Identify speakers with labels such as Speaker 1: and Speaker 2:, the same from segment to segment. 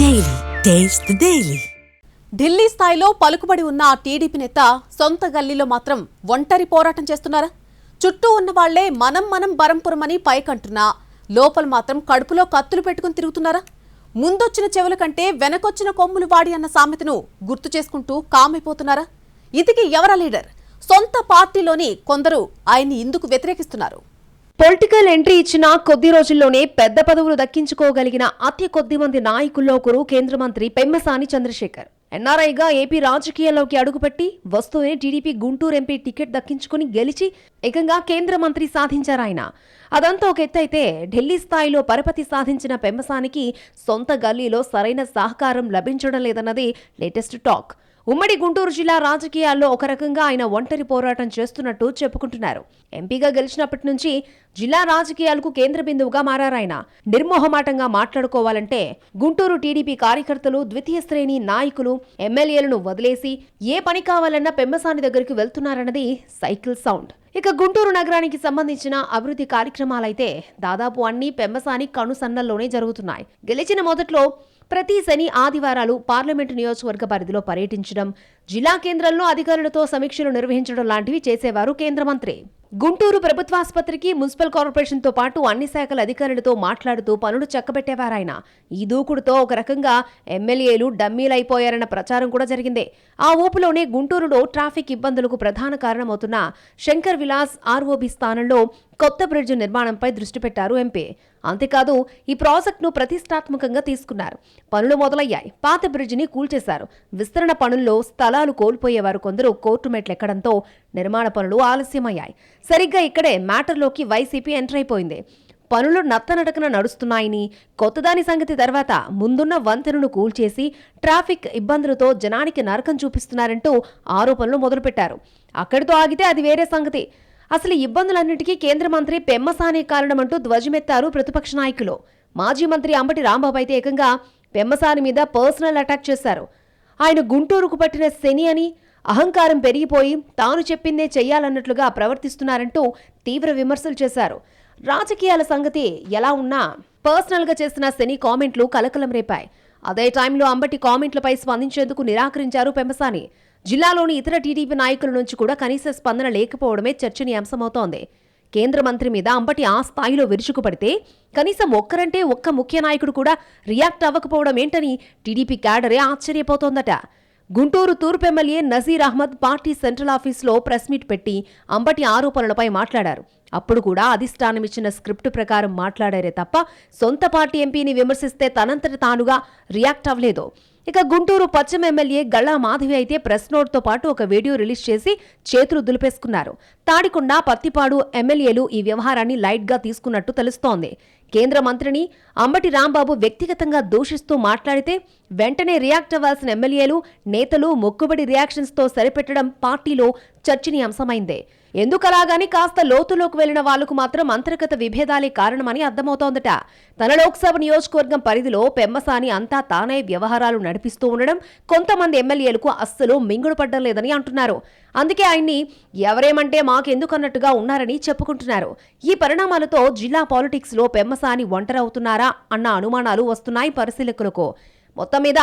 Speaker 1: Daily taste the daily.
Speaker 2: Delhi స్థాయిలో పలుకుబడి ఉన్న ఆ టీడీపీ నేత సొంత గల్లీలో మాత్రం ఒంటరి పోరాటం చేస్తున్నారా? చుట్టూ ఉన్న వాళ్లే మనం బరంపురమని పైకంటున్నా లోపల మాత్రం కడుపులో కత్తులు పెట్టుకుని తిరుగుతున్నారా? ముందొచ్చిన చెవుల కంటే వెనకొచ్చిన కొమ్ములు వాడి అన్న సామెతను గుర్తు చేసుకుంటూ కామైపోతున్నారా? ఇదికి ఎవరా లీడర్? సొంత పార్టీలోని కొందరు ఆయన్ని ఇందుకు వ్యతిరేకిస్తున్నారు.
Speaker 3: పొలిటికల్ ఎంట్రీ ఇచ్చిన కొద్ది రోజుల్లోనే పెద్ద పదవులు దక్కించుకోగలిగిన అతి కొద్ది మంది నాయకుల్లో ఒకరు కేంద్ర మంత్రి పెమ్మసాని చంద్రశేఖర్. ఎన్ఆర్ఐగా ఏపీ రాజకీయాల్లోకి అడుగుపెట్టి వస్తూనే టీడీపీ గుంటూరు ఎంపీ టికెట్ దక్కించుకుని గెలిచి ఏకంగా కేంద్ర మంత్రి సాధించారాయన. అదంతా ఒక ఎత్తైతే ఢిల్లీ స్థాయిలో పరపతి సాధించిన పెమ్మసానికి సొంత గల్లీలో సరైన సహకారం లభించడం లేదన్నది లేటెస్ట్ టాక్. ఉమ్మడి గుంటూరు జిల్లా రాజకీయాల్లో ఒక రకంగా ఆయన ఒంటరి పోరాటం చేస్తున్నట్టు చెప్పుకుంటున్నారు. ఎంపీగా గెలిచినప్పటి నుంచి జిల్లా రాజకీయాలకు కేంద్ర బిందువుగా మారారాయన. నిర్మోహమాటంగా మాట్లాడుకోవాలంటే గుంటూరు టీడీపీ కార్యకర్తలు, ద్వితీయ శ్రేణి నాయకులు, ఎమ్మెల్యేలను వదిలేసి ఏ పని కావాలన్నా పెమ్మసాని దగ్గరికి వెళ్తున్నారన్నది సైకిల్ సౌండ్. ఇక గుంటూరు నగరానికి సంబంధించిన అభివృద్ధి కార్యక్రమాలైతే దాదాపు అన్ని పెమ్మసాని కనుసన్నల్లోనే జరుగుతున్నాయి. గెలిచిన మొదట్లో ప్రతి శని ఆదివారాలు పార్లమెంటు నియోజకవర్గ పరిధిలో పర్యటించడం, జిల్లా కేంద్రంలో అధికారులతో సమీక్షలు నిర్వహించడం లాంటివి చేసేవారు కేంద్ర మంత్రి. గుంటూరు ప్రభుత్వాసుపత్రికి, మున్సిపల్ కార్పొరేషన్తో పాటు అన్ని శాఖల అధికారులతో మాట్లాడుతూ పనులు చక్కబెట్టేవారాయన. ఈ దూకుడుతో ఒక రకంగా ఎమ్మెల్యేలు డమ్మీలైపోయారన్న ప్రచారం కూడా జరిగింది. ఆ ఊపులోనే గుంటూరులో ట్రాఫిక్ ఇబ్బందులకు ప్రధాన కారణమవుతున్న శంకర్ విలాస్ ఆర్ఓబి స్థానంలో కొత్త బ్రిడ్జ్ నిర్మాణంపై దృష్టి పెట్టారు ఎంపీ. అంతేకాదు ఈ ప్రాజెక్టును ప్రతిష్టాత్మకంగా తీసుకున్నారు. పనులు మొదలయ్యాయి. పాత బ్రిడ్జిని కూల్చేశారు. విస్తరణ పనుల్లో స్థలాలు కోల్పోయేవారు కొందరు కోర్టు మెట్లెక్కడంతో నిర్మాణ పనులు ఆలస్యమయ్యాయి. సరిగ్గా ఇక్కడే మ్యాటర్లోకి వైసీపీ ఎంటర్ అయిపోయింది. పనులు నత్తనడకన నడుస్తున్నాయని, కొత్తదాని సంగతి తర్వాత ముందున్న వంతెనను కూల్చేసి ట్రాఫిక్ ఇబ్బందులతో జనానికి నరకం చూపిస్తున్నారంటూ ఆరోపణలు మొదలుపెట్టారు. అక్కడితో ఆగితే అది వేరే సంగతి. అసలు ఇబ్బందులన్నిటికీ కేంద్ర మంత్రి పెమ్మసాని కారణమంటూ ధ్వజమెత్తారు ప్రతిపక్ష నాయకులు. మాజీ మంత్రి అంబటి రాంబాబు అయితే ఏకంగా పెమ్మసాని మీద పర్సనల్ అటాక్ చేశారు. ఆయన గుంటూరుకు పట్టిన శని అని, అహంకారం పెరిగిపోయి తాను చెప్పిందే చెయ్యాలన్నట్లుగా ప్రవర్తిస్తున్నారంటూ తీవ్ర విమర్శలు చేశారు. రాజకీయాల సంగతి ఎలా ఉన్నా పర్సనల్గా చేసిన శని కామెంట్లు కలకలం రేపాయి. అదే టైంలో అంబటి కామెంట్లపై స్పందించేందుకు నిరాకరించారు పెమ్మసాని. జిల్లాలోని ఇతర టీడీపీ నాయకుల నుంచి కూడా కనీస స్పందన లేకపోవడమే చర్చనీయాంశమవుతోంది. కేంద్ర మంత్రి మీద అంబటి ఆ స్థాయిలో విరుచుకుపడితే కనీసం ఒక్కరంటే ఒక్క ముఖ్య నాయకుడు కూడా రియాక్ట్ అవ్వకపోవడం ఏంటని టీడీపీ క్యాడరే ఆశ్చర్యపోతోందట. గుంటూరు తూర్పు MLA Nazir Ahmed party central ఆఫీసులో ప్రెస్ మీట్ పెట్టి అంబటి ఆరోపణలపై మాట్లాడారు. అప్పుడు కూడా అధిష్టానమిచ్చిన స్క్రిప్టు ప్రకారం మాట్లాడారే తప్ప సొంత పార్టీ ఎంపీని విమర్శిస్తే తనంతట తానుగా రియాక్ట్ అవ్వలేదు. ఇక గుంటూరు పశ్చిమ ఎమ్మెల్యే గళ్ళా మాధవి అయితే ప్రెస్ నోట్తో పాటు ఒక వీడియో రిలీజ్ చేసి చేతులు దులిపేసుకున్నారు. తాడికొండ, పత్తిపాడు ఎమ్మెల్యేలు ఈ వ్యవహారాన్ని లైట్గా తీసుకున్నట్టు తెలుస్తోంది. కేంద్ర మంత్రిని అంబటి రాంబాబు వ్యక్తిగతంగా దూషిస్తూ మాట్లాడితే వెంటనే రియాక్ట్ అవ్వాల్సిన ఎమ్మెల్యేలు, నేతలు మొక్కుబడి రియాక్షన్స్తో సరిపెట్టడం పార్టీలో చర్చనీయాంశమైందే. ఎందుకలాగాని కాస్త లోతులోకి వెళ్లిన వాళ్లకు మాత్రం అంతర్గత విభేదాలే కారణమని అర్థమవుతోందట. తన లోక్సభ నియోజకవర్గం పరిధిలో పెమ్మసాని అంతా తానే వ్యవహారాలు నడిపిస్తూ ఉండడం కొంతమంది ఎమ్మెల్యేలకు అస్సలు మింగుడుపడ్డం లేదని అంటున్నారు. అందుకే ఆయన్ని ఎవరేమంటే మాకెందుకన్నట్టుగా ఉన్నారని చెప్పుకుంటున్నారు. ఈ పరిణామాలతో జిల్లా పాలిటిక్స్ లో పెమ్మసాని ఒంటరవుతున్నారా అన్న అనుమానాలు వస్తున్నాయి పరిశీలకులకు. మొత్తం మీద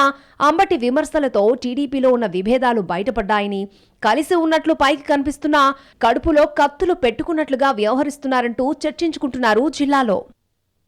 Speaker 3: అంబటి విమర్శలతో టీడీపీలో ఉన్న విభేదాలు బయటపడ్డాయని, కలిసి ఉన్నట్లు పైకి కనిపిస్తున్నా కడుపులో కత్తులు పెట్టుకున్నట్లుగా వ్యవహరిస్తున్నారంటూ చర్చించుకుంటున్నారు జిల్లాలో.